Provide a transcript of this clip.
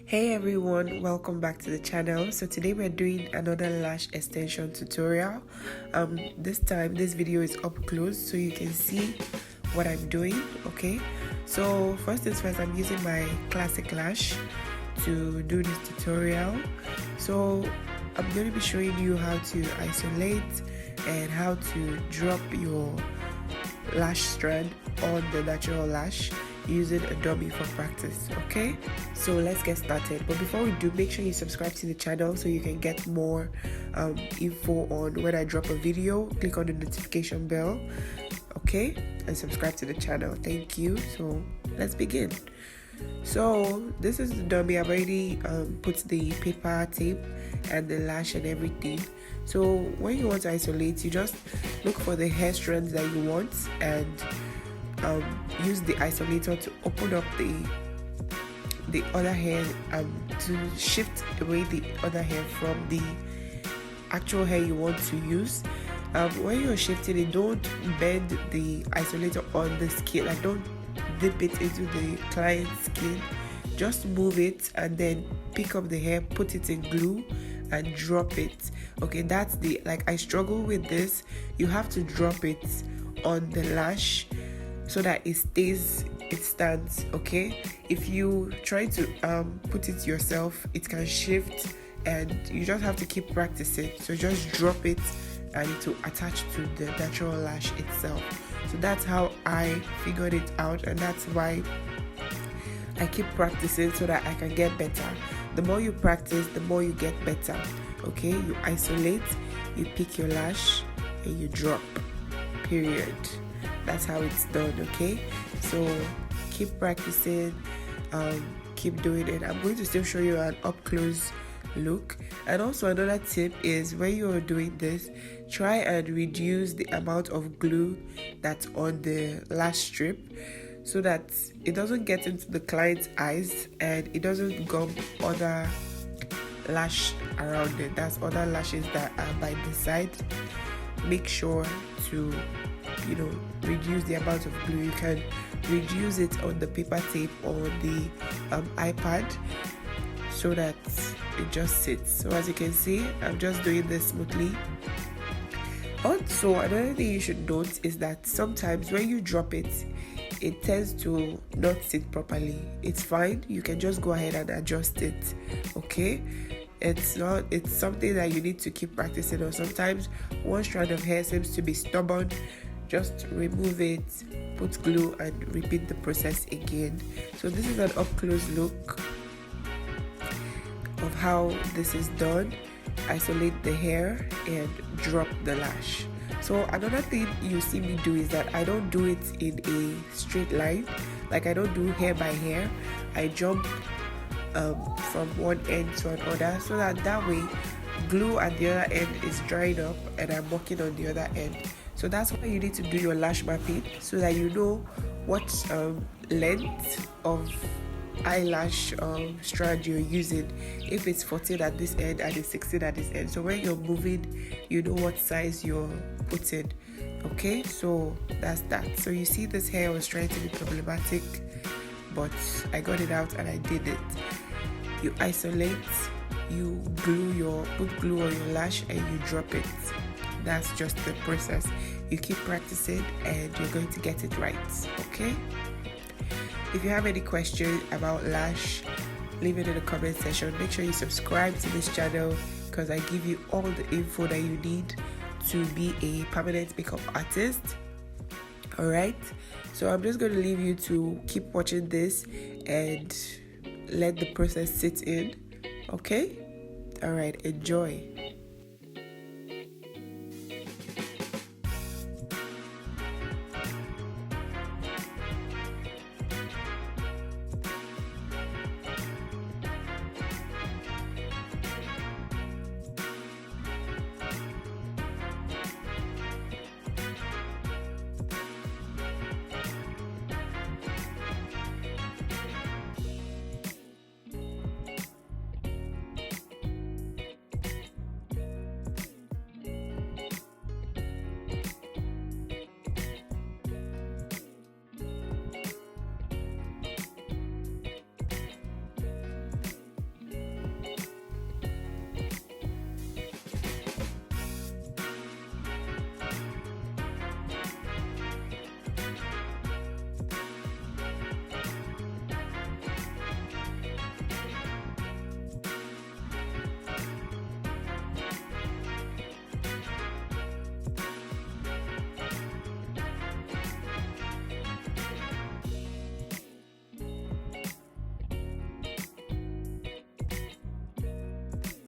Hey everyone, welcome back to the channel. So today we're doing another lash extension tutorial. This time this video is up close so you can see what I'm doing. Okay, so first things first, I'm using my classic lash to do this tutorial. So I'm going to be showing you how to isolate and how to drop your lash strand on the natural lash using a dummy for practice. Okay, so let's get started. But before we do, make sure you subscribe to the channel so you can get more info on when I drop a video. Click on the notification bell, okay, and subscribe to the channel. Thank you. So let's begin. So this is the dummy. I've already put the paper tape and the lash and everything. So when you want to isolate, you just look for the hair strands that you want and use the isolator to open up the other hair to shift away the other hair from the actual hair you want to use. When you're shifting it, don't bend the isolator on the skin, like don't dip it into the client's skin. Just move it and then pick up the hair, put it in glue and drop it. Okay, that's the, like, I struggle with this. You have to drop it on the lash so that it stands. Okay, if you try to put it yourself, it can shift and you just have to keep practicing. So just drop it and it will attach to the natural lash itself. So that's how I figured it out, and that's why I keep practicing so that I can get better. The more you practice, the more you get better. Okay, you isolate, you pick your lash and you drop, period. That's how it's done. Okay, so keep practicing, keep doing it. I'm going to still show you an up close look. And also another tip is, when you're doing this, try and reduce the amount of glue that's on the lash strip so that it doesn't get into the client's eyes and it doesn't gum other lash around it. That's other lashes that are by the side. Make sure to reduce the amount of glue. You can reduce it on the paper tape or the iPad so that it just sits. So as you can see, I'm just doing this smoothly. Also, another thing you should note is that sometimes when you drop it, it tends to not sit properly. It's fine, you can just go ahead and adjust it. Okay, it's something that you need to keep practicing on. Sometimes one strand of hair seems to be stubborn. Just remove it, put glue and repeat the process again. So this is an up close look of how this is done. Isolate the hair and drop the lash. So another thing you see me do is that I don't do it in a straight line. Like, I don't do hair by hair. I jump from one end to another so that way glue at the other end is drying up and I'm working on the other end. So that's why you need to do your lash mapping so that you know what length of eyelash strand you're using. If it's 14 at this end and it's 16 at this end, so when you're moving, you know what size you're putting. Okay, so that's that. So you see, this hair was trying to be problematic, but I got it out and I did it. You isolate, you put glue on your lash and you drop it. That's just the process. You keep practicing and you're going to get it right. Okay, if you have any questions about lash, leave it in the comment section. Make sure you subscribe to this channel because I give you all the info that you need to be a permanent makeup artist. Alright, so I'm just going to leave you to keep watching this and let the process sit in. Okay, alright, enjoy.